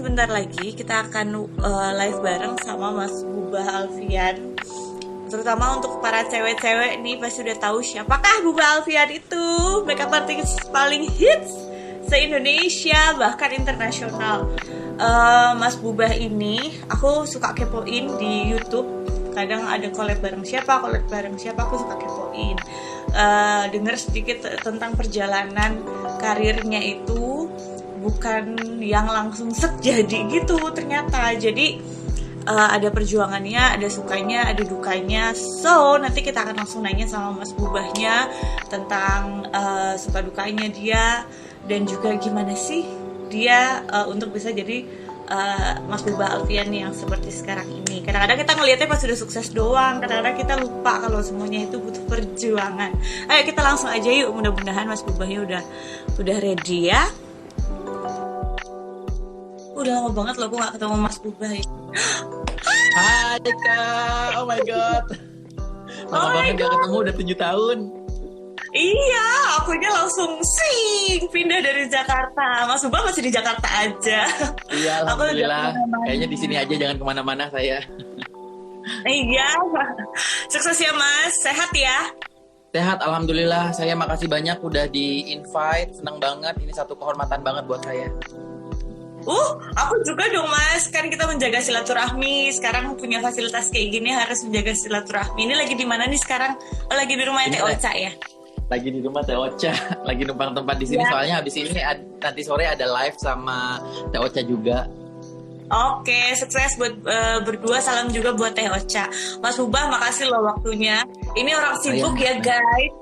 sebentar lagi kita akan live bareng sama Mas Bubah Alfian. Terutama untuk para cewek-cewek nih pasti udah tahu siapakah Bubah Alfian itu. Makeup artist paling hits se-Indonesia bahkan internasional. Mas Bubah ini aku suka kepoin di YouTube. Kadang ada collab bareng siapa aku suka kepoin. Dengar sedikit tentang perjalanan karirnya itu bukan yang langsung set jadi gitu ternyata. Jadi ada perjuangannya, ada sukanya, ada dukanya. So, nanti kita akan langsung nanya sama Mas Bubahnya tentang suka dukanya dia dan juga gimana sih dia untuk bisa jadi Mas Bubah Alfian yang seperti sekarang ini. Kadang-kadang kita ngelihatnya pas sudah sukses doang, kadang-kadang kita lupa kalau semuanya itu butuh perjuangan. Ayo kita langsung aja yuk, mudah-mudahan Mas Bubahnya udah ready ya. Udah lama banget loh aku gak ketemu Mas Bubah ya. Hai Kak, oh my god. Lama banget gak ketemu, udah 7 tahun. Iya, akunya langsung pindah dari Jakarta. Mas Bubah masih di Jakarta aja. Iya, alhamdulillah. Kayaknya di sini aja, jangan kemana-mana saya. Iya, sukses ya Mas, sehat ya? Sehat, alhamdulillah. Saya makasih banyak udah di-invite, senang banget. Ini satu kehormatan banget buat saya. Aku juga dong Mas, kan kita menjaga silaturahmi. Sekarang punya fasilitas kayak gini harus menjaga silaturahmi. Ini lagi di mana nih sekarang? Oh, lagi di rumah Teh Ocha ya? Lagi di rumah Teh Ocha, lagi numpang tempat di sini ya. Soalnya habis ini nanti sore ada live sama Teh Ocha juga. Oke, sukses buat berdua. Salam juga buat Teh Ocha. Mas Bubah, makasih loh waktunya. Ini orang sibuk ya guys.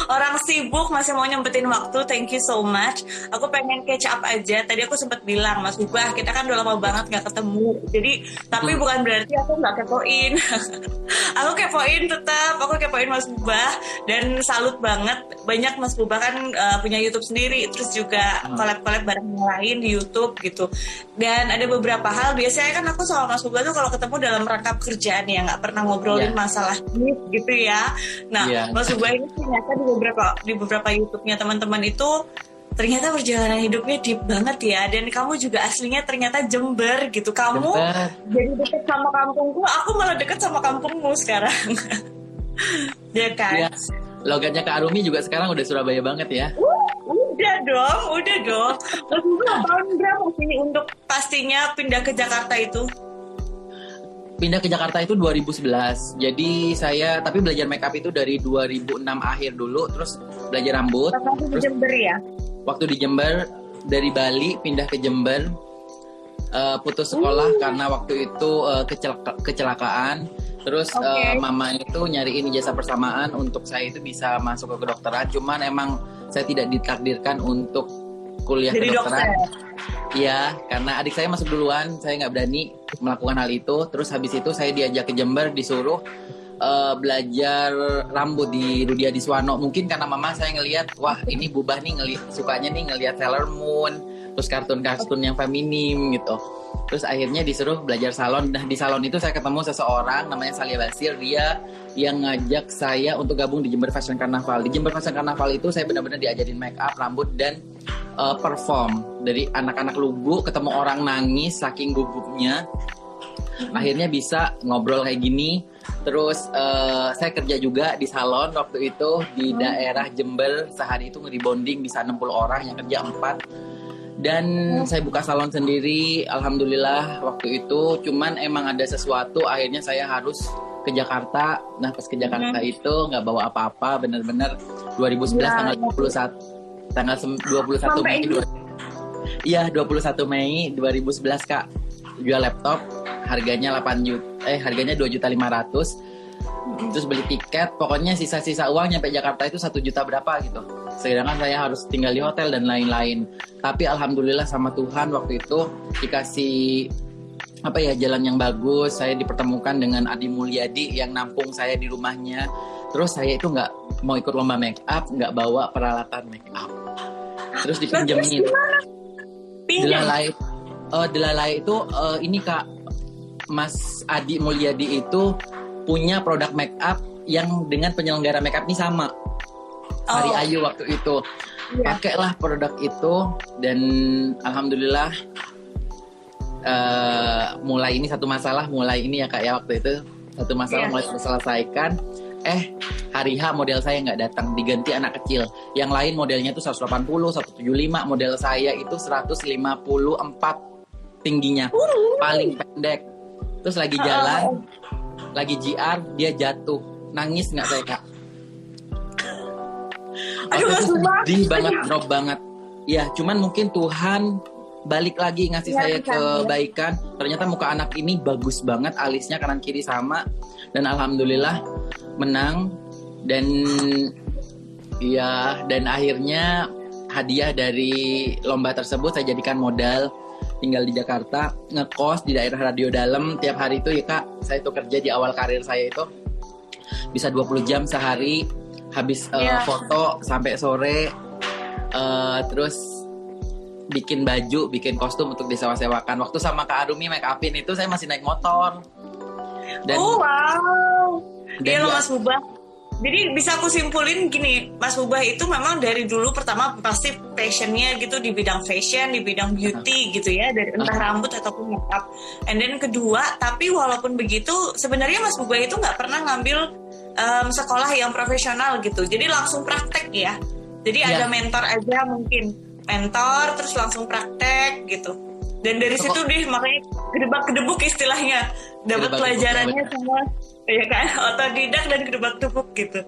Orang sibuk masih mau nyempetin waktu. Thank you so much. Aku pengen catch up aja. Tadi aku sempat bilang Mas Bubah, kita kan udah lama banget gak ketemu. Jadi tapi bukan berarti aku gak kepoin. Aku kepoin tetap. Aku kepoin Mas Bubah. Dan salut banget. Banyak Mas Bubah kan punya YouTube sendiri. Terus juga collab-collab bareng yang lain di YouTube gitu. Dan ada beberapa hal. Biasanya kan aku sama Mas Bubah tuh kalau ketemu dalam rangka pekerjaan ya, gak pernah ngobrolin masalah gitu ya. Nah Mas Bubah ini ternyata di beberapa YouTube-nya teman-teman itu ternyata perjalanan hidupnya deep banget ya. Dan kamu juga aslinya ternyata Jember gitu. Kamu jadi deket sama kampungku, aku malah deket sama kampungmu sekarang. Ya kan? Ya. Logatnya Kak Arumi juga sekarang udah Surabaya banget ya. Udah dong. Terus tahun berapa sih untuk pastinya pindah ke Jakarta itu? Pindah ke Jakarta itu 2011. Jadi saya tapi belajar makeup itu dari 2006 akhir dulu, terus belajar rambut. Waktu di Jember ya? Waktu di Jember, dari Bali pindah ke Jember. Putus sekolah karena waktu itu kecelakaan. Terus mama itu nyariin ijazah persamaan untuk saya itu bisa masuk ke kedokteran. Cuman emang saya tidak ditakdirkan untuk kuliah jadi kedokteran. Iya, karena adik saya masuk duluan, saya nggak berani melakukan hal itu. Terus habis itu saya diajak ke Jember, disuruh belajar rambut di Rudi Adiswano. Mungkin karena mama saya ngelihat, wah ini Bubah nih sukanya nih ngelihat Sailor Moon, terus kartun-kartun yang feminim gitu. Terus akhirnya disuruh belajar salon. Nah di salon itu saya ketemu seseorang namanya Salia Basir. Dia yang ngajak saya untuk gabung di Jember Fashion Carnaval. Di Jember Fashion Carnaval itu saya benar-benar diajarin make up, rambut, dan perform. Dari anak-anak lugu ketemu orang nangis saking gugupnya. Akhirnya bisa ngobrol kayak gini. Terus saya kerja juga di salon waktu itu di daerah Jember. Sehari itu nge-rebonding bisa 60 orang, yang kerja 4. Dan saya buka salon sendiri, alhamdulillah waktu itu. Cuman emang ada sesuatu, akhirnya saya harus ke Jakarta. Nah pas ke Jakarta itu nggak bawa apa-apa, bener-bener 2011 tanggal 21 Mei. Iya 21 Mei 2011 Kak, jual laptop harganya 2.500.000. Terus beli tiket, pokoknya sisa-sisa uang nyampe Jakarta itu 1 juta berapa gitu. Sedangkan saya harus tinggal di hotel dan lain-lain. Tapi alhamdulillah sama Tuhan waktu itu dikasih jalan yang bagus. Saya dipertemukan dengan Adi Mulyadi yang nampung saya di rumahnya. Terus saya itu nggak mau ikut lomba make up, nggak bawa peralatan make up. Terus dipinjemin. Delalai itu ini Kak, Mas Adi Mulyadi itu punya produk make up yang dengan penyelenggara make up ini sama. Hari Ayu waktu itu. Pakailah produk itu dan alhamdulillah mulai ini satu masalah, mulai ini ya Kak ya, waktu itu satu masalah mulai terselesaikan. Hari H model saya nggak datang, diganti anak kecil. Yang lain modelnya itu 180, 175, model saya itu 154 tingginya, paling pendek. Terus lagi jalan, lagi GR, dia jatuh. Nangis nggak saya Kak? Aduh, sedih banget, drop banget. Ya, cuman mungkin Tuhan balik lagi ngasih saya kebaikan. Ternyata muka anak ini bagus banget, alisnya kanan kiri sama. Dan alhamdulillah menang. Dan ya, dan akhirnya hadiah dari lomba tersebut saya jadikan modal. Tinggal di Jakarta, ngekos di daerah Radio Dalam. Tiap hari itu ya Kak, saya itu kerja di awal karir saya itu bisa 20 jam sehari. Habis foto sampai sore, terus bikin baju, bikin kostum untuk disewa-sewakan. Waktu sama Kak Arumi make upin itu saya masih naik motor. Dan, wow. Iya loh Mas Bubah. Jadi bisa aku simpulin gini, Mas Bubah itu memang dari dulu pertama pasti passionnya gitu di bidang fashion, di bidang beauty gitu ya, dari entah rambut ataupun makeup. And then kedua, tapi walaupun begitu sebenarnya Mas Bubah itu nggak pernah ngambil sekolah yang profesional gitu. Jadi langsung praktek ya. Jadi ada mentor aja mungkin, mentor terus langsung praktek gitu. Dan dari situ deh makanya gedebak-gedebuk istilahnya, dapat pelajarannya semua. Ya kan, otodidak dan gedebak-gedebuk gitu.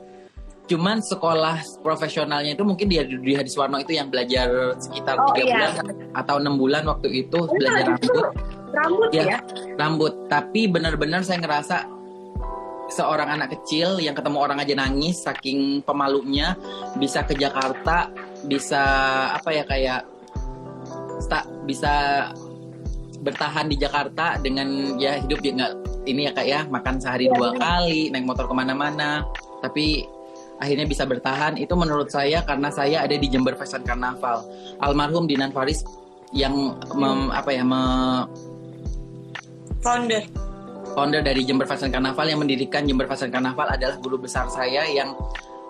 Cuman sekolah profesionalnya itu mungkin di Hadiswarno itu yang belajar sekitar 3 bulan atau 6 bulan waktu itu belajar rambut ya. Rambut, tapi benar-benar saya ngerasa seorang anak kecil yang ketemu orang aja nangis saking pemalunya bisa ke Jakarta, bisa bisa bertahan di Jakarta dengan ya hidup dia nggak ini ya Kak ya, makan sehari 2 kali, naik motor kemana-mana, tapi akhirnya bisa bertahan. Itu menurut saya karena saya ada di Jember Fashion Carnaval. Almarhum Dinan Faris yang founder dari Jember Fashion Carnaval, yang mendirikan Jember Fashion Carnaval adalah guru besar saya yang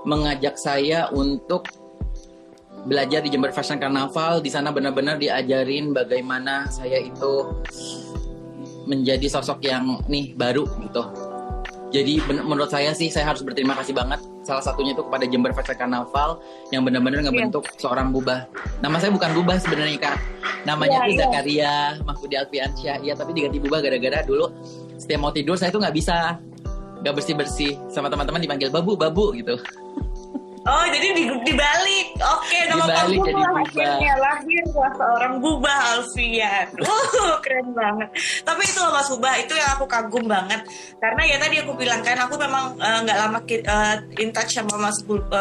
mengajak saya untuk belajar di Jember Fashion Carnaval. Di sana benar-benar diajarin bagaimana saya itu menjadi sosok yang baru gitu. Jadi menurut saya sih saya harus berterima kasih banget. Salah satunya itu kepada Jember Fashion Carnaval yang benar-benar ngebentuk seorang Bubah. Nama saya bukan Bubah sebenarnya Kak. Namanya itu Zakaria Mahfudi Alfiansyah. Iya, tapi diganti Bubah gara-gara dulu setiap mau tidur saya tuh nggak bersih-bersih. Sama teman-teman dipanggil babu gitu. Oh, jadi dibalik. Oke, nama kamu akhirnya lahirlah seorang Bubah Alfian. Keren banget. Tapi itu loh Mas Bubah, itu yang aku kagum banget. Karena ya tadi aku bilang kan, aku memang nggak lama in touch sama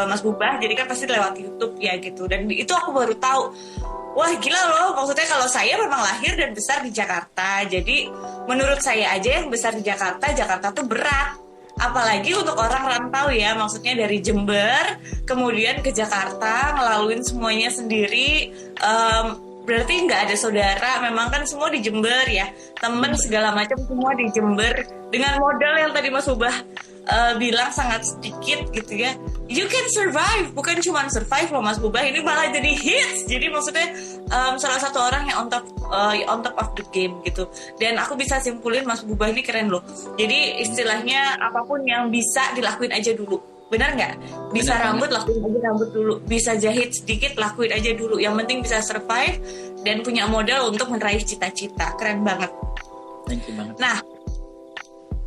Mas Bubah. Jadi kan pasti lewat YouTube ya gitu. Dan itu aku baru tahu. Wah gila loh, maksudnya kalau saya memang lahir dan besar di Jakarta. Jadi menurut saya aja yang besar di Jakarta tuh berat. Apalagi untuk orang rantau ya, maksudnya dari Jember kemudian ke Jakarta ngelaluin semuanya sendiri. Berarti nggak ada saudara, memang kan semua di Jember ya, temen segala macam semua di Jember dengan modal yang tadi Mas Ubah bilang sangat sedikit gitu ya. You can survive, bukan cuma survive loh Mas Bubah, ini malah jadi hits. Jadi maksudnya salah satu orang yang on top of the game gitu. Dan aku bisa simpulin Mas Bubah ini keren loh. Jadi istilahnya apapun yang bisa dilakuin aja dulu. Benar nggak? Bisa rambut, lakuin aja rambut dulu. Bisa jahit sedikit, lakuin aja dulu. Yang penting bisa survive dan punya modal untuk meraih cita-cita. Keren banget. Thank you banget. Nah,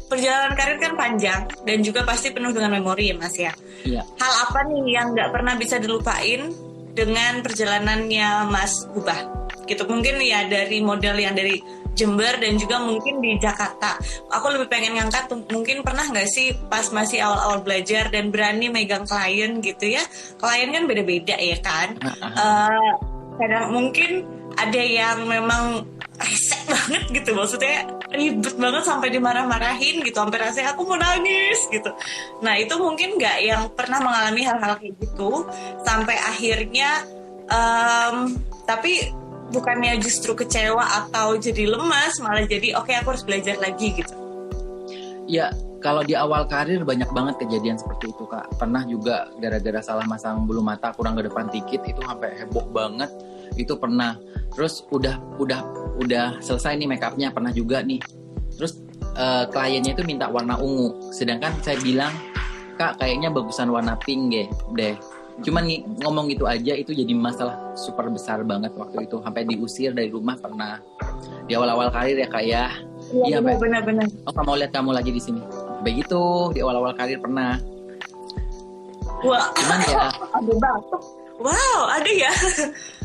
perjalanan karir kan panjang dan juga pasti penuh dengan memori ya Mas ya. Iya. Hal apa nih yang nggak pernah bisa dilupain dengan perjalanannya Mas Bubah? Gitu mungkin ya dari model yang dari Jember dan juga mungkin di Jakarta. Aku lebih pengen ngangkat mungkin pernah nggak sih pas masih awal-awal belajar dan berani megang klien gitu ya? Klien kan beda-beda ya kan. Kadang mungkin ada yang memang resek banget gitu, maksudnya ribet banget sampai dimarah-marahin gitu, sampai rasanya aku mau nangis gitu. Nah itu mungkin nggak yang pernah mengalami hal-hal kayak gitu sampai akhirnya tapi bukannya justru kecewa atau jadi lemas, malah jadi oke, aku harus belajar lagi gitu. Ya kalau di awal karir banyak banget kejadian seperti itu Kak. Pernah juga gara-gara salah masang bulu mata kurang ke depan dikit itu sampai heboh banget. Itu pernah. Terus udah udah selesai nih make upnya, pernah juga nih. Terus kliennya itu minta warna ungu, sedangkan saya bilang, Kak kayaknya bagusan warna pink deh. Cuman ngomong gitu aja itu jadi masalah super besar banget waktu itu, sampai diusir dari rumah pernah. Di awal-awal karir ya Kak ya. Iya benar-benar. Oh, mau lihat kamu lagi di sini. Begitu di awal-awal karir pernah. Wah. Cuman ya. Ada batuk. Wow, ada ya.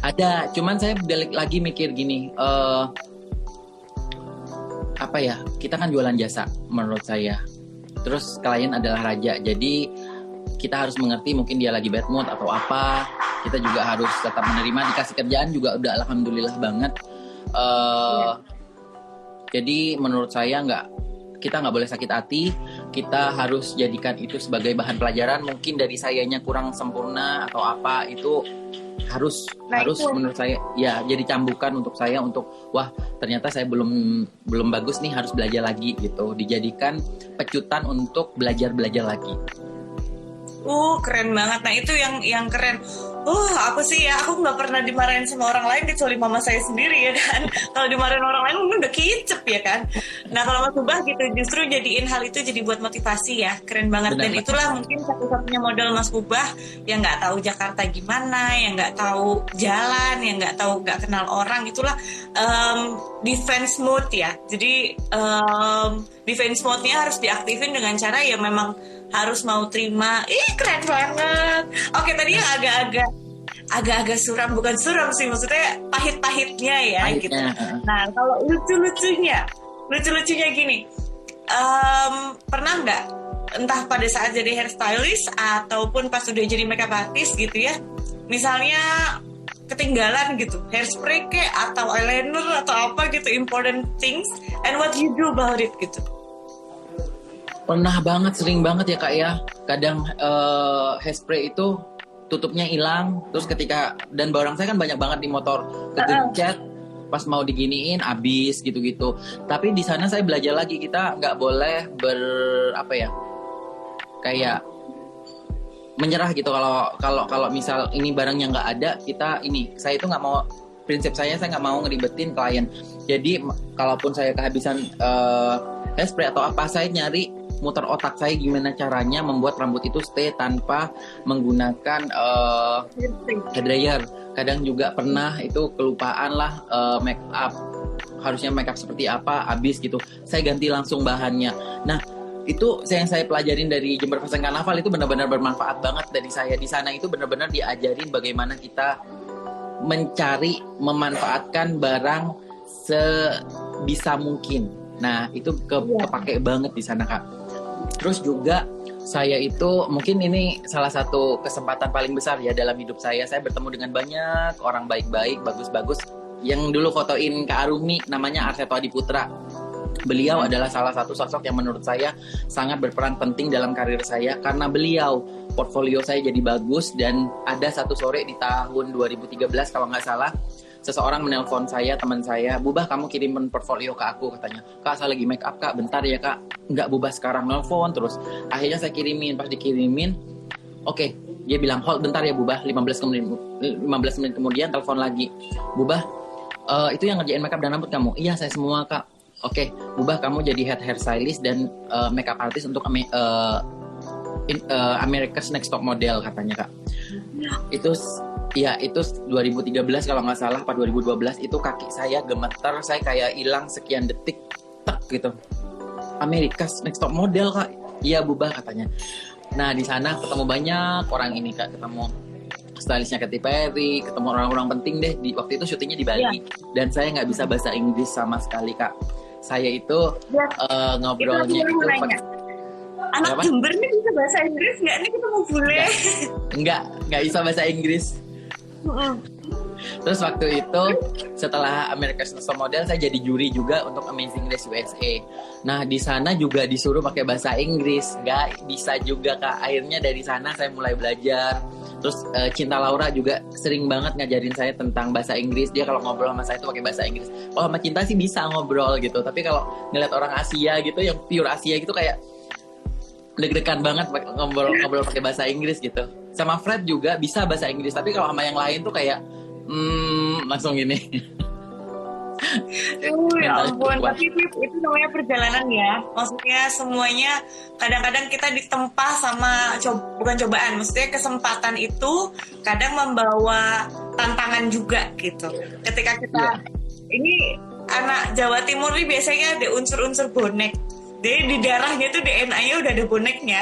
Ada. Cuman saya balik lagi mikir gini. Apa ya? Kita kan jualan jasa menurut saya. Terus klien adalah raja. Jadi kita harus mengerti mungkin dia lagi bad mood atau apa. Kita juga harus tetap menerima. Dikasih kerjaan juga udah alhamdulillah banget. Jadi menurut saya kita nggak boleh sakit hati. Kita harus jadikan itu sebagai bahan pelajaran. Mungkin dari sayanya kurang sempurna atau apa, itu harus menurut saya ya jadi cambukan untuk saya, untuk wah ternyata saya belum bagus nih, harus belajar lagi gitu. Dijadikan pecutan untuk belajar lagi. Keren banget. Nah itu yang keren. Aku nggak pernah dimarahin sama orang lain kecuali mama saya sendiri ya kan. Kalau dimarahin orang lain mungkin udah kicep ya kan. Nah kalau Mas Ubah gitu justru jadiin hal itu jadi buat motivasi ya. Keren banget. Dan itulah mungkin satu-satunya modal Mas Ubah yang nggak tahu Jakarta gimana, yang nggak tahu jalan, yang nggak kenal orang. Itulah defense mode ya. Jadi defense mode-nya harus diaktifin dengan cara ya memang harus mau terima. Keren banget. Oke, tadi yang agak-agak suram, bukan suram sih, maksudnya pahit-pahitnya ya gitu. Nah, kalau lucu-lucunya gini, pernah nggak entah pada saat jadi hairstylist ataupun pas udah jadi makeup artist gitu ya, misalnya ketinggalan gitu hairspray atau eyeliner atau apa gitu, important things, and what you do about it gitu? Pernah banget, sering banget ya Kak ya. Kadang hairspray itu tutupnya hilang, terus dan barang saya kan banyak banget di motor, kegencet pas mau diginiin abis gitu-gitu. Tapi di sana saya belajar lagi, kita nggak boleh kayak menyerah gitu. Kalau misal ini barangnya nggak ada, saya itu nggak mau, prinsip saya nggak mau ngeribetin klien. Jadi kalaupun saya kehabisan hairspray atau apa, saya muter otak saya gimana caranya membuat rambut itu stay tanpa menggunakan hair dryer. Kadang juga pernah itu kelupaan lah make up, harusnya make up seperti apa, habis gitu. Saya ganti langsung bahannya. Nah, itu yang saya pelajarin dari Jember Fashion Carnaval itu benar-benar bermanfaat banget dari saya. Di sana itu benar-benar diajarin bagaimana kita memanfaatkan barang sebisa mungkin. Nah, itu kepake banget di sana Kak. Terus juga saya itu mungkin ini salah satu kesempatan paling besar ya dalam hidup saya. Saya bertemu dengan banyak orang baik-baik, bagus-bagus. Yang dulu fotoin Kak Arumi, namanya Arseto Adiputra. Beliau adalah salah satu sosok yang menurut saya sangat berperan penting dalam karir saya. Karena beliau, portfolio saya jadi bagus. Dan ada satu sore di tahun 2013 kalau nggak salah, seseorang menelpon saya, teman saya, Bubah kamu kirimin portfolio ke aku, katanya. Kak saya lagi make up Kak, bentar ya Kak. Enggak Bubah sekarang, nelpon terus. Akhirnya saya kirimin, pas dikirimin, oke, dia bilang hold bentar ya Bubah, 15 menit kemudian telepon lagi. Bubah, itu yang ngerjain make up dan rambut kamu? Iya saya semua Kak. Oke, Bubah kamu jadi head hair stylist dan make up artist untuk America's Next Top Model katanya Kak. Itu 2013 kalau nggak salah, pada 2012 itu kaki saya gemeter, saya kayak hilang sekian detik, gitu. America's Next Top Model Kak, iya Bubah katanya. Nah di sana ketemu banyak orang ini Kak, ketemu stylistnya Katy Perry, ketemu orang-orang penting deh. Waktu itu syutingnya di Bali, dan saya nggak bisa bahasa Inggris sama sekali Kak. Saya itu ngobrolnya itu anak Jember nih bisa bahasa Inggris nggak nih, kita mau bule? Nggak bisa bahasa Inggris. Terus waktu itu setelah America's Next Top Model saya jadi juri juga untuk Amazing Race USA. Nah di sana juga disuruh pakai bahasa Inggris, nggak bisa juga Kak. Akhirnya dari sana saya mulai belajar. Terus Cinta Laura juga sering banget ngajarin saya tentang bahasa Inggris. Dia kalau ngobrol sama saya itu pakai bahasa Inggris. Kalau sama Cinta sih bisa ngobrol gitu, tapi kalau ngeliat orang Asia gitu, yang pure Asia gitu, kayak deg-degan banget ngobrol pakai bahasa Inggris gitu. Sama Fred juga bisa bahasa Inggris, tapi kalau sama yang lain tuh kayak langsung gini. Ya Mentalnya ampun, kuat. tapi itu namanya perjalanan ya. Maksudnya semuanya kadang-kadang kita ditempa sama bukan cobaan, maksudnya kesempatan itu kadang membawa tantangan juga gitu. Ketika kita Iya. ini anak Jawa Timur nih biasanya ada unsur-unsur bonek. Jadi di darahnya tuh DNA-nya udah ada boneknya.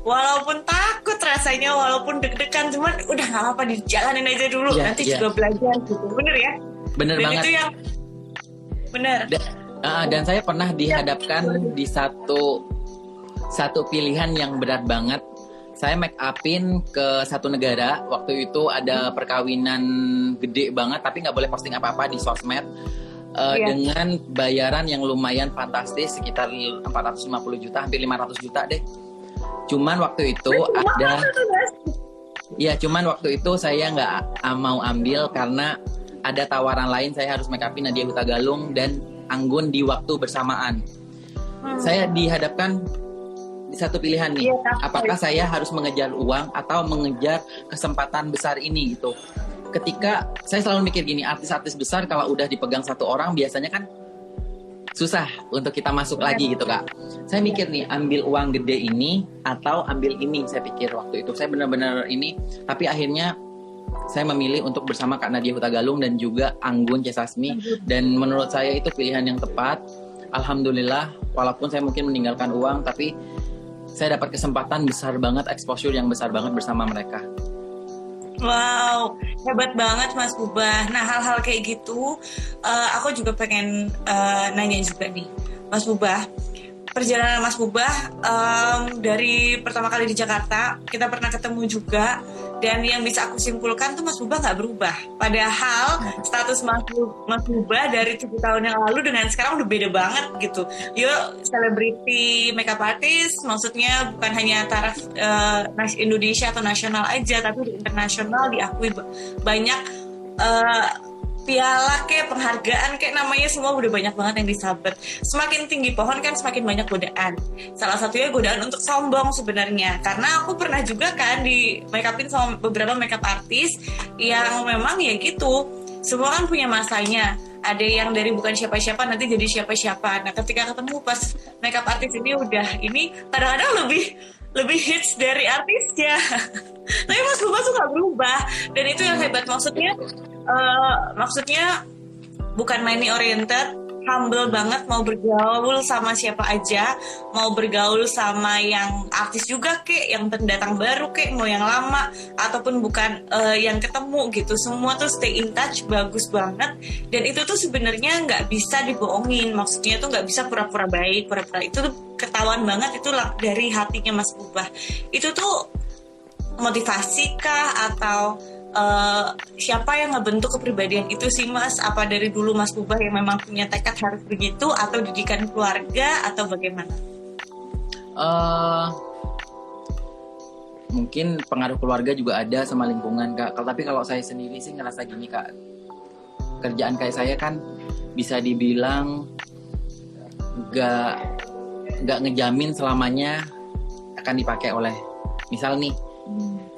Walaupun takut rasanya, walaupun deg-degan, cuman udah nggak apa-apa dijalanin aja dulu. Iya, Nanti iya. juga belajar gitu. Bener ya? Bener Dan banget. itu yang bener. Dan saya pernah dihadapkan di satu pilihan yang berat banget. Saya make upin ke satu negara. Waktu itu ada perkawinan gede banget, tapi nggak boleh posting apa-apa di sosmed. Iya. Dengan bayaran yang lumayan fantastis, sekitar 450 juta, hampir 500 juta deh. Cuman waktu itu cuman waktu itu saya nggak mau ambil karena ada tawaran lain. Saya harus make upin Nadia Hutagalung dan Anggun di waktu bersamaan. Saya dihadapkan di satu pilihan nih. Iya, Apakah saya harus mengejar uang atau mengejar kesempatan besar ini gitu. Ketika saya selalu mikir gini, artis-artis besar kalau udah dipegang satu orang biasanya kan susah untuk kita masuk lagi gitu Kak. Saya mikir nih, ambil uang gede ini atau ambil ini, saya pikir waktu itu. Saya benar-benar ini, tapi akhirnya saya memilih untuk bersama Kak Nadia Hutagalung dan juga Anggun C. Sasmi. Dan menurut saya itu pilihan yang tepat. Alhamdulillah, walaupun saya mungkin meninggalkan uang, tapi saya dapat kesempatan besar banget, exposure yang besar banget bersama mereka. Wow, hebat banget Mas Bubah. Nah, hal-hal kayak gitu, aku juga pengen nanya juga nih, Mas Bubah. Perjalanan Mas Bubah dari pertama kali di Jakarta, kita pernah ketemu juga, dan yang bisa aku simpulkan tuh Mas Bubah nggak berubah. Padahal status Mas Bubah dari 7 tahun yang lalu dengan sekarang udah beda banget gitu. Yuk, selebriti makeup artist, maksudnya bukan hanya taraf Indonesia atau nasional aja, tapi di internasional diakui banyak piala kayak penghargaan kayak namanya semua udah banyak banget yang disabet. Semakin tinggi pohon kan semakin banyak godaan. Salah satunya godaan untuk sombong sebenarnya. Karena aku pernah juga kan di make upin sama beberapa makeup artist yang memang ya gitu. Semua kan punya masanya. Ada yang dari bukan siapa-siapa nanti jadi siapa-siapa. Nah, ketika ketemu pas makeup artist ini udah ini kadang-kadang lebih hits dari artisnya. Tapi Mas Bubah tuh gak berubah. Dan itu yang hebat. Maksudnya bukan money oriented, humble banget, mau bergaul sama siapa aja, mau bergaul sama yang artis juga kek, yang pendatang baru kek, mau yang lama ataupun bukan yang ketemu gitu, semua tuh stay in touch, bagus banget. Dan itu tuh sebenarnya nggak bisa dibohongin, maksudnya tuh nggak bisa pura-pura baik, pura-pura itu tuh ketahuan banget itu dari hatinya Mas Bubah. Itu tuh motivasi kah atau siapa yang ngebentuk kepribadian itu sih Mas? Apa dari dulu Mas Bubah yang memang punya tekad harus begitu, atau didikan keluarga, atau bagaimana? Mungkin pengaruh keluarga juga ada sama lingkungan Kak. Tapi kalau saya sendiri sih ngerasa gini Kak, kerjaan kayak saya kan bisa dibilang gak ngejamin selamanya akan dipakai oleh, misal nih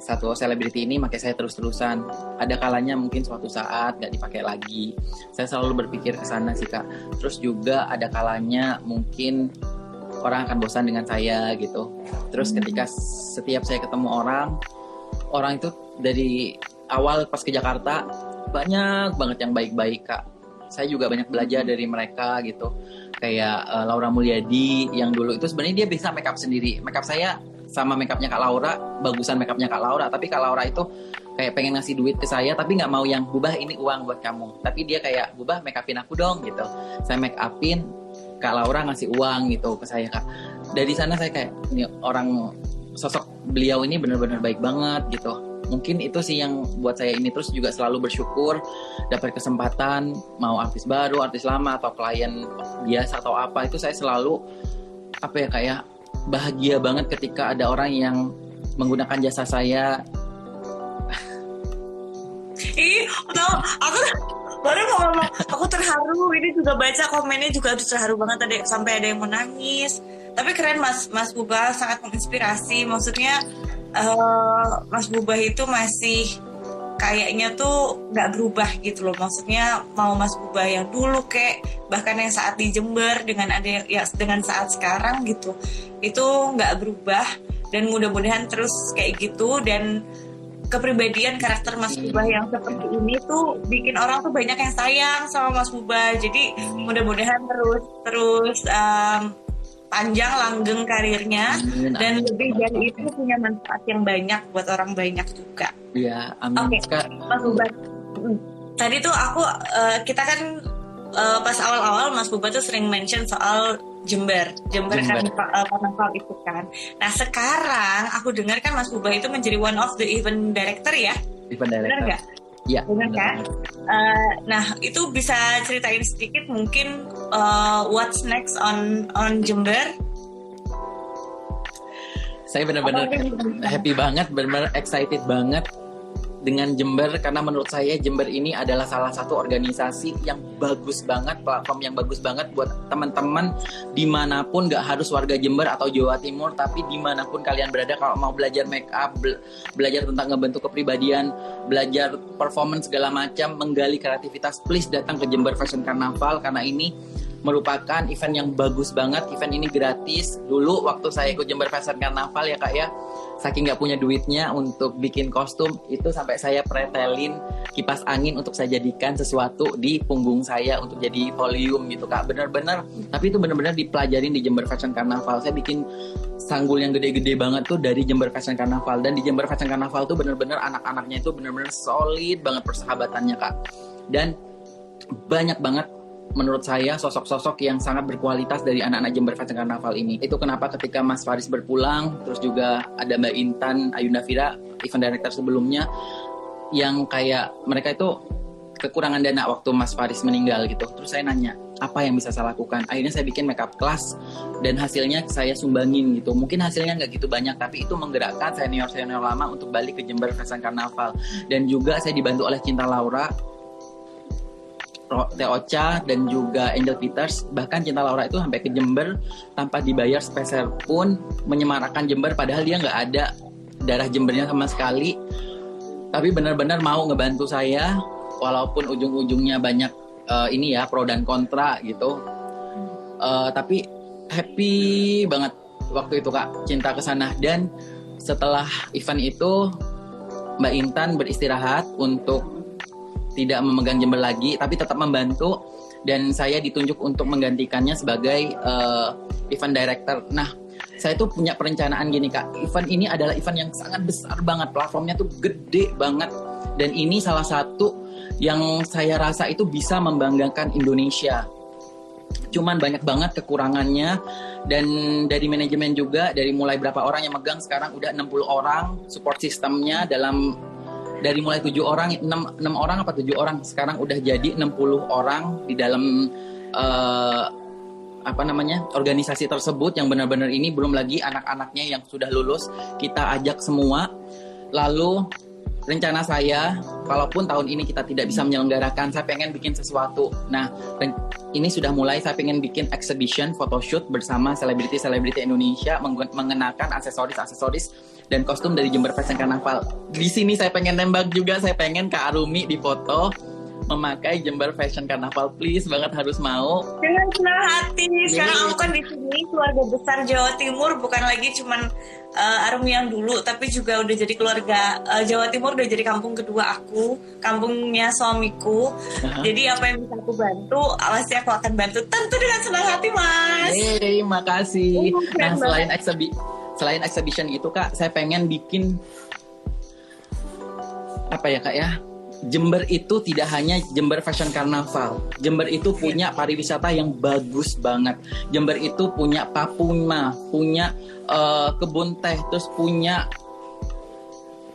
satu selebriti ini pakai saya terus-terusan, ada kalanya mungkin suatu saat gak dipakai lagi. Saya selalu berpikir ke sana sih Kak. Terus juga ada kalanya mungkin orang akan bosan dengan saya gitu. Terus ketika setiap saya ketemu orang itu dari awal pas ke Jakarta banyak banget yang baik-baik Kak. Saya juga banyak belajar dari mereka gitu. Kayak Laura Mulyadi yang dulu itu sebenarnya dia bisa make up sendiri. Make up saya sama make upnya Kak Laura, bagusan make upnya Kak Laura. Tapi Kak Laura itu kayak pengen ngasih duit ke saya, tapi nggak mau yang Bubah ini uang buat kamu. Tapi dia kayak Bubah make upin aku dong gitu. Saya make upin, Kak Laura ngasih uang gitu ke saya Kak. Dari sana saya kayak ini orang, sosok beliau ini benar-benar baik banget gitu. Mungkin itu sih yang buat saya ini terus juga selalu bersyukur dapat kesempatan, mau artis baru, artis lama atau klien biasa atau apa, itu saya selalu apa ya kayak bahagia banget ketika ada orang yang menggunakan jasa saya. Aku baru mau ngomong, aku terharu. Ini juga baca komennya juga terharu banget tadi, sampai ada yang mau nangis. Tapi keren Mas Bubah, sangat menginspirasi. Maksudnya Mas Bubah itu masih kayaknya tuh nggak berubah gitu loh. Maksudnya mau Mas Buba yang dulu kayak bahkan yang saat di Jember dengan ada ya dengan saat sekarang gitu, itu nggak berubah, dan mudah-mudahan terus kayak gitu. Dan kepribadian karakter Mas Buba yang seperti ini tuh bikin orang tuh banyak yang sayang sama Mas Buba. Jadi mudah-mudahan terus panjang langgeng karirnya, dan lebih dari itu punya manfaat yang banyak buat orang banyak juga. Iya, amin. Oke, Mas Buba. Tadi tuh kita kan pas awal-awal Mas Buba tuh sering mention soal Jember Karnaval itu kan. Nah sekarang aku dengar kan Mas Buba itu menjadi one of the event director ya. Event director. Benar nggak? Iya. Benar kan? Nah itu bisa ceritain sedikit mungkin what's next on Jember? Saya benar-benar happy banget, benar-benar excited banget dengan Jember, karena menurut saya Jember ini adalah salah satu organisasi yang bagus banget, platform yang bagus banget buat teman-teman dimanapun, gak harus warga Jember atau Jawa Timur, tapi dimanapun kalian berada, kalau mau belajar make up, belajar tentang ngebentuk kepribadian, belajar performance segala macam, menggali kreativitas, please datang ke Jember Fashion Carnaval, karena ini merupakan event yang bagus banget. Event ini gratis. Dulu waktu saya ikut Jember Fashion Carnaval ya kak ya, saking nggak punya duitnya untuk bikin kostum, itu sampai saya pretelin kipas angin untuk saya jadikan sesuatu di punggung saya untuk jadi volume gitu kak. Bener-bener, tapi itu bener-bener dipelajarin di Jember Fashion Carnaval. Saya bikin sanggul yang gede-gede banget tuh dari Jember Fashion Carnaval. Dan di Jember Fashion Carnaval tuh bener-bener anak-anaknya itu bener-bener solid banget persahabatannya kak. Dan banyak banget menurut saya sosok-sosok yang sangat berkualitas dari anak-anak Jember Fashion Carnaval ini. Itu kenapa ketika Mas Faris berpulang, terus juga ada Mbak Intan Ayunda Fira, event director sebelumnya, yang kayak mereka itu kekurangan dana waktu Mas Faris meninggal gitu. Terus saya nanya, apa yang bisa saya lakukan? Akhirnya saya bikin makeup class, dan hasilnya saya sumbangin gitu. Mungkin hasilnya nggak gitu banyak, tapi itu menggerakkan senior-senior lama untuk balik ke Jember Fashion Carnaval. Dan juga saya dibantu oleh Cinta Laura, Teh Ocha, dan juga Angel Peters. Bahkan Cinta Laura itu sampai ke Jember tanpa dibayar sepeser pun, menyemarakan Jember padahal dia nggak ada darah Jembernya sama sekali, tapi benar-benar mau ngebantu saya walaupun ujung-ujungnya banyak ini ya pro dan kontra gitu. Tapi happy banget waktu itu kak Cinta kesana. Dan setelah event itu Mbak Intan beristirahat untuk tidak memegang Jember lagi, tapi tetap membantu, dan saya ditunjuk untuk menggantikannya sebagai event director. Nah, saya tuh punya perencanaan gini kak, event ini adalah event yang sangat besar banget, platformnya tuh gede banget, dan ini salah satu yang saya rasa itu bisa membanggakan Indonesia. Cuman banyak banget kekurangannya, dan dari manajemen juga, dari mulai berapa orang yang megang, sekarang udah 60 orang, support sistemnya dari mulai 7 orang, 6 orang apa 7 orang, sekarang udah jadi 60 orang di dalam organisasi tersebut, yang benar-benar ini belum lagi anak-anaknya yang sudah lulus, kita ajak semua. Lalu rencana saya, kalaupun tahun ini kita tidak bisa menyelenggarakan, saya pengen bikin sesuatu. Nah, ini sudah mulai, saya pengen bikin exhibition, photoshoot bersama selebriti-selebriti Indonesia mengenakan aksesoris dan kostum dari Jember Fashion Carnaval. Di sini saya pengen nembak juga, saya pengen Kak Arumi difoto memakai Jember Fashion Carnaval, please banget, harus mau. Dengan senang hati. Sekarang aku kan di sini keluarga besar Jawa Timur, bukan lagi cuman Arumi yang dulu, tapi juga udah jadi keluarga Jawa Timur, udah jadi kampung kedua aku, kampungnya suamiku. Jadi apa yang bisa aku bantu, pasti aku akan bantu, tentu dengan senang hati mas. Makasih. Nah, selain exhibition itu kak, saya pengen bikin apa ya kak ya, Jember itu tidak hanya Jember Fashion Carnaval. Jember itu punya pariwisata yang bagus banget. Jember itu punya Papuma, punya kebun teh, terus punya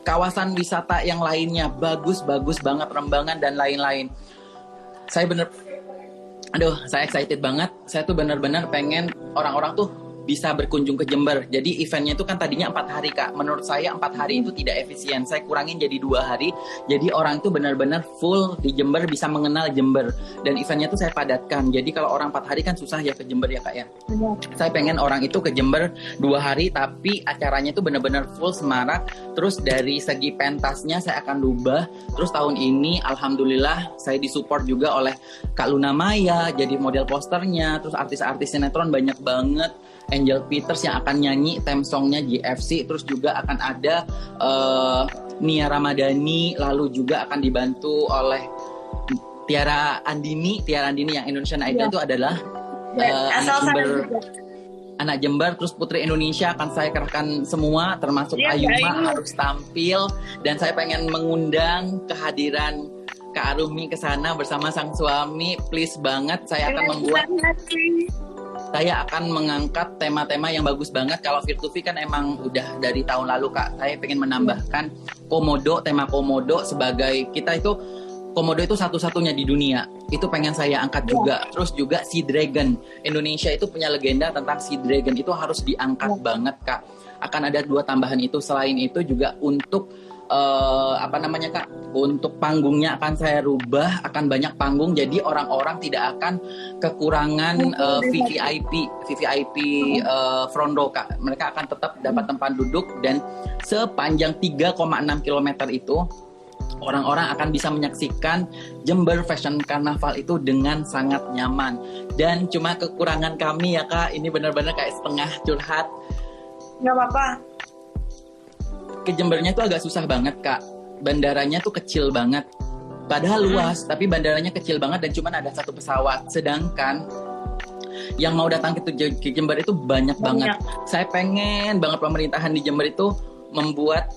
kawasan wisata yang lainnya, bagus banget, Rembangan dan lain-lain. Saya excited banget. Saya tuh benar-benar pengen orang-orang tuh bisa berkunjung ke Jember. Jadi eventnya itu kan tadinya 4 hari Kak. Menurut saya 4 hari itu tidak efisien. Saya kurangin jadi 2 hari. Jadi orang itu benar-benar full di Jember, bisa mengenal Jember. Dan eventnya itu saya padatkan. Jadi kalau orang 4 hari kan susah ya ke Jember ya Kak ya. Saya pengen orang itu ke Jember 2 hari, tapi acaranya itu benar-benar full semarak. Terus dari segi pentasnya saya akan rubah. Terus tahun ini alhamdulillah saya disupport juga oleh Kak Luna Maya jadi model posternya. Terus artis-artis sinetron banyak banget. Angel Peters yang akan nyanyi theme songnya GFC. Terus juga akan ada Nia Ramadhani. Lalu juga akan dibantu oleh Tiara Andini yang Indonesian Idol itu adalah anak Jember. Terus Putri Indonesia akan saya kerahkan semua, termasuk Ayuma harus tampil. Dan saya pengen mengundang kehadiran Kak Arumi ke sana bersama sang suami. Please banget, saya akan mengangkat tema-tema yang bagus banget. Kalau Virtuvi kan emang udah dari tahun lalu Kak. Saya pengen menambahkan tema Komodo sebagai Komodo itu satu-satunya di dunia. Itu pengen saya angkat juga. Terus juga Sea Dragon. Indonesia itu punya legenda tentang Sea Dragon. Itu harus diangkat banget Kak. Akan ada 2 tambahan itu. Selain itu juga untuk untuk panggungnya akan saya rubah, akan banyak panggung, jadi orang-orang tidak akan kekurangan VVIP front row Kak. Mereka akan tetap dapat tempat duduk, dan sepanjang 3,6 km itu orang-orang akan bisa menyaksikan Jember Fashion Carnaval itu dengan sangat nyaman. Dan cuma kekurangan kami ya Kak, ini benar-benar kayak setengah curhat. Nggak apa-apa. Ke Jembernya tuh agak susah banget Kak. Bandaranya tuh kecil banget. Padahal luas, tapi bandaranya kecil banget dan cuma ada 1 pesawat. Sedangkan yang mau datang ke Jember itu banyak banget. Saya pengen banget pemerintahan di Jember itu membuat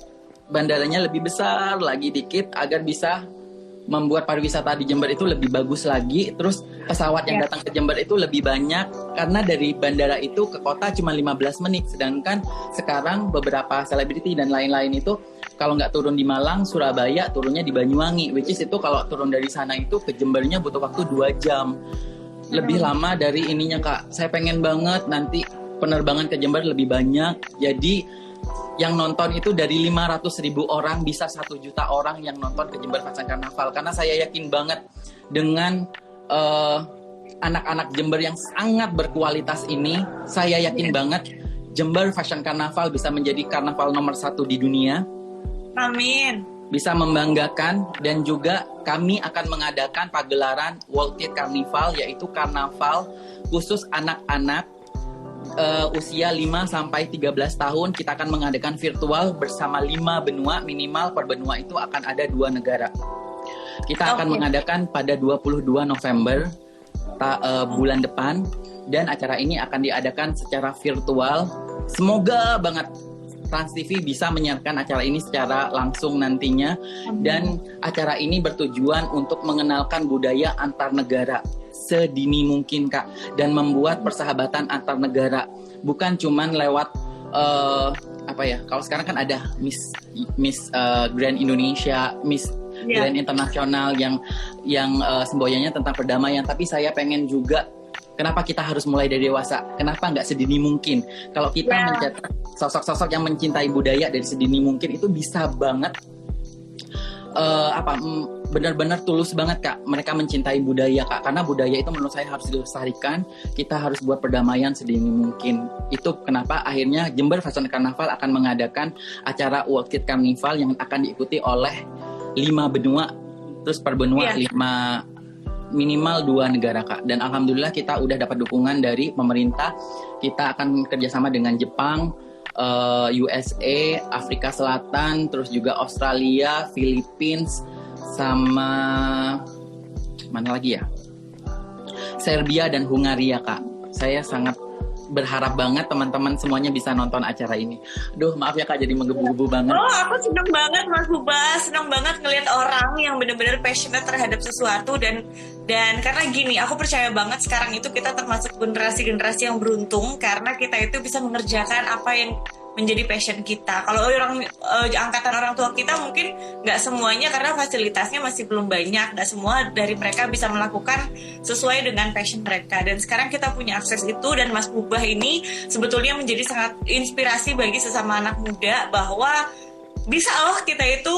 bandaranya lebih besar lagi dikit agar bisa membuat pariwisata di Jember itu lebih bagus lagi. Terus pesawat yang datang ke Jember itu lebih banyak, karena dari bandara itu ke kota cuma 15 menit. Sedangkan sekarang beberapa selebriti dan lain-lain itu kalau nggak turun di Malang, Surabaya, turunnya di Banyuwangi. Which is itu kalau turun dari sana itu ke Jembernya butuh waktu 2 jam. Lebih lama dari ininya Kak. Saya pengen banget nanti penerbangan ke Jember lebih banyak. Jadi yang nonton itu dari 500.000 orang bisa 1 juta orang yang nonton ke Jember Fashion Carnaval. Karena saya yakin banget dengan anak-anak Jember yang sangat berkualitas ini, saya yakin banget Jember Fashion Carnaval bisa menjadi karnaval nomor 1 di dunia. Amin. Bisa membanggakan, dan juga kami akan mengadakan pagelaran World Trade Carnival, yaitu karnaval khusus anak-anak usia 5-13 tahun. Kita akan mengadakan virtual bersama 5 benua, minimal per benua itu akan ada 2 negara. Kita akan mengadakan pada 22 November bulan depan, dan acara ini akan diadakan secara virtual. Semoga banget Trans TV bisa menyiarkan acara ini secara langsung nantinya. Dan acara ini bertujuan untuk mengenalkan budaya antar negara sedini mungkin Kak, dan membuat persahabatan antar negara, bukan cuman lewat kalau sekarang kan ada Miss Grand Indonesia, Miss Grand Internasional yang semboyannya tentang perdamaian. Tapi saya pengen juga, kenapa kita harus mulai dari dewasa? Kenapa nggak sedini mungkin? Kalau kita mencetak sosok-sosok yang mencintai budaya dari sedini mungkin, itu bisa banget benar-benar tulus banget Kak, mereka mencintai budaya Kak, karena budaya itu menurut saya harus dilestarikan. Kita harus buat perdamaian sedini mungkin. Itu kenapa akhirnya Jember Fashion Carnaval akan mengadakan acara World Trade Carnival yang akan diikuti oleh 5 benua, terus per benua 5, minimal 2 negara Kak. Dan alhamdulillah kita udah dapat dukungan dari pemerintah. Kita akan kerjasama dengan Jepang, USA, Afrika Selatan, terus juga Australia, Philippines, sama mana lagi ya? Serbia dan Hungaria Kak. Saya sangat berharap banget teman-teman semuanya bisa nonton acara ini. Duh, maaf ya Kak, jadi menggebu-gebu banget. Oh, aku seneng banget Mas Buba, seneng banget ngelihat orang yang benar-benar passionate terhadap sesuatu, dan karena gini, aku percaya banget sekarang itu kita termasuk generasi-generasi yang beruntung karena kita itu bisa mengerjakan apa yang menjadi passion kita. Kalau angkatan orang tua kita mungkin nggak semuanya, karena fasilitasnya masih belum banyak, nggak semua dari mereka bisa melakukan sesuai dengan passion mereka. Dan sekarang kita punya akses itu, dan Mas Bubah ini sebetulnya menjadi sangat inspirasi bagi sesama anak muda bahwa bisa loh kita itu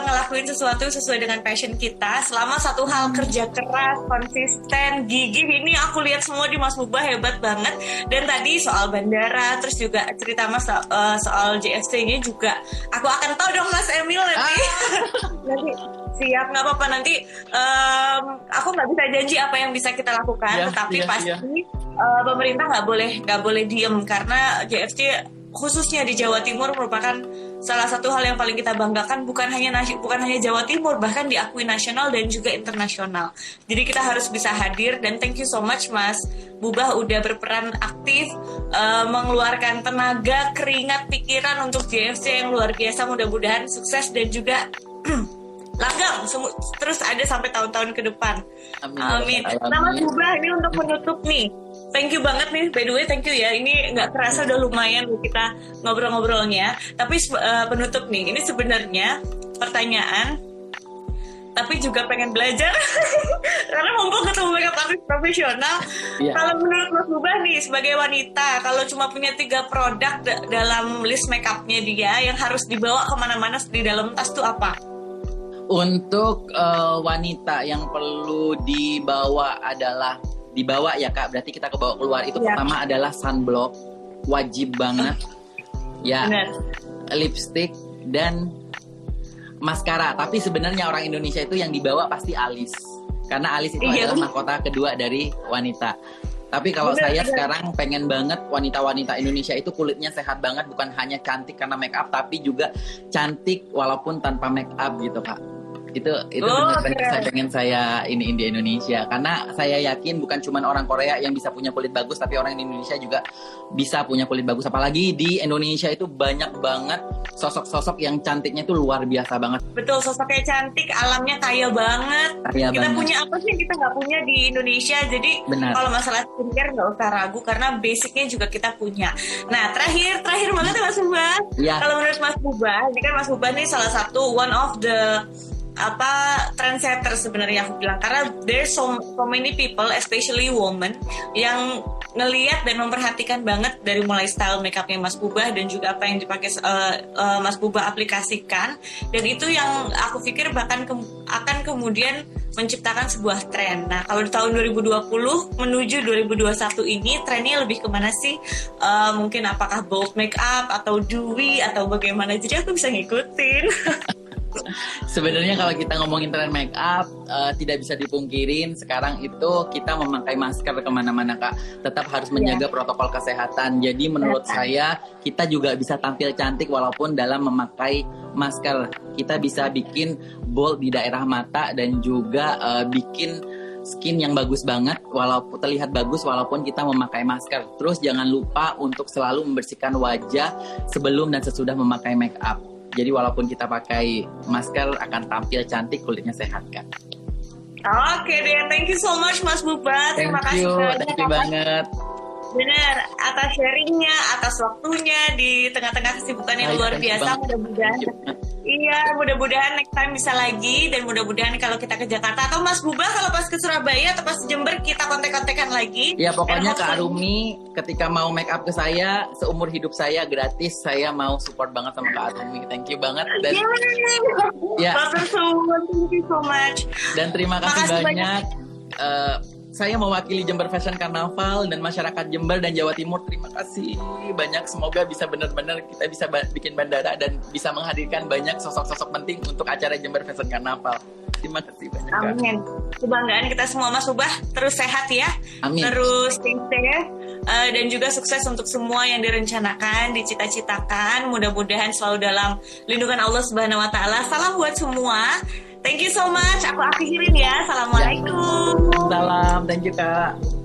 ngelakuin sesuatu sesuai dengan passion kita selama satu hal kerja keras, konsisten, gigih. Ini aku lihat semua di Mas Bubah hebat banget. Dan tadi soal bandara, terus juga cerita Mas soal JFC-nya juga aku akan tahu dong Mas Emil nanti. Nanti siap, nggak apa-apa, nanti aku nggak bisa janji apa yang bisa kita lakukan, tetapi pasti pemerintah nggak boleh diem, karena JFC khususnya di Jawa Timur merupakan salah satu hal yang paling kita banggakan, bukan hanya Jawa Timur, bahkan diakui nasional dan juga internasional. Jadi kita harus bisa hadir, dan thank you so much Mas Bubah udah berperan aktif, mengeluarkan tenaga, keringat, pikiran untuk JFC yang luar biasa. Mudah-mudahan sukses dan juga langgeng terus ada sampai tahun-tahun ke depan. Amin. Nah Mas Bubah, ini untuk menutup nih, thank you banget nih, by the way, thank you ya. Ini nggak kerasa udah lumayan kita ngobrol-ngobrolnya. Tapi penutup nih, ini sebenarnya pertanyaan, tapi juga pengen belajar. Karena mumpung ketemu makeup artist profesional. Kalau menurut Mas Bubah nih, sebagai wanita, kalau cuma punya 3 produk dalam list makeupnya dia yang harus dibawa kemana-mana di dalam tas tuh apa? Untuk wanita yang perlu dibawa ya Kak, berarti kita kebawa keluar itu pertama adalah sunblock, wajib banget ya. Bener. Lipstick dan maskara. Tapi sebenarnya orang Indonesia itu yang dibawa pasti alis, karena alis itu adalah mahkota kedua dari wanita. Tapi kalau saya sekarang pengen banget wanita-wanita Indonesia itu kulitnya sehat banget, bukan hanya cantik karena make up, tapi juga cantik walaupun tanpa make up gitu Kak. Itu benar-benar saya pengen saya ini di Indonesia, karena saya yakin bukan cuma orang Korea yang bisa punya kulit bagus, tapi orang Indonesia juga bisa punya kulit bagus. Apalagi di Indonesia itu banyak banget sosok-sosok yang cantiknya itu luar biasa banget. Betul, sosoknya cantik, alamnya kaya banget. Kita punya apa sih yang kita nggak punya di Indonesia? Jadi kalau masalah skincare nggak usah ragu, karena basicnya juga kita punya. Nah terakhir banget ya Mas Bubah. Kalau menurut Mas Bubah, ini kan Mas Bubah nih salah satu one of the trendsetter sebenarnya aku bilang, karena there's so many people, especially women, yang ngelihat dan memperhatikan banget dari mulai style makeupnya Mas Bubah dan juga apa yang dipakai Mas Bubah aplikasikan, dan itu yang aku pikir bahkan akan kemudian menciptakan sebuah tren. Nah kalau di tahun 2020 menuju 2021 ini trennya lebih kemana sih? Mungkin apakah bold makeup atau dewy atau bagaimana? Jadi aku bisa ngikutin. Sebenarnya kalau kita ngomongin tren make up, tidak bisa dipungkirin sekarang itu kita memakai masker kemana-mana Kak. Tetap harus menjaga protokol kesehatan. Jadi menurut saya kita juga bisa tampil cantik walaupun dalam memakai masker. Kita bisa bikin bold di daerah mata dan juga bikin skin yang bagus banget walaupun terlihat bagus walaupun kita memakai masker. Terus jangan lupa untuk selalu membersihkan wajah sebelum dan sesudah memakai make up. Jadi walaupun kita pakai masker akan tampil cantik, kulitnya sehat kan. Oke deh, thank you so much Mas Bubah. Terima kasih banget. Benar, atas sharingnya, atas waktunya di tengah-tengah kesibukan yang luar biasa. Mudah-mudahan next time bisa lagi, dan mudah-mudahan kalau kita ke Jakarta atau Mas Bubah kalau pas ke Surabaya atau pas Jember kita kontek-kontekan lagi. Ya pokoknya Kak Arumi ketika mau make up ke saya seumur hidup saya gratis, saya mau support banget sama Kak Arumi. Thank you banget dan thank you so much. Dan terima kasih banyak. Saya mewakili Jember Fashion Carnaval dan masyarakat Jember dan Jawa Timur. Terima kasih banyak. Semoga bisa benar-benar kita bisa bikin bandara dan bisa menghadirkan banyak sosok-sosok penting untuk acara Jember Fashion Carnaval. Terima kasih banyak. Amin. Kebanggaan kita semua Mas Bubah. Terus sehat ya. Amin. Terus stay safe. Dan juga sukses untuk semua yang direncanakan, dicita-citakan. Mudah-mudahan selalu dalam lindungan Allah Subhanahu Wa Taala. Salam buat semua. Thank you so much. Aku akhirin ya. Assalamualaikum. Salam. Thank you Kak.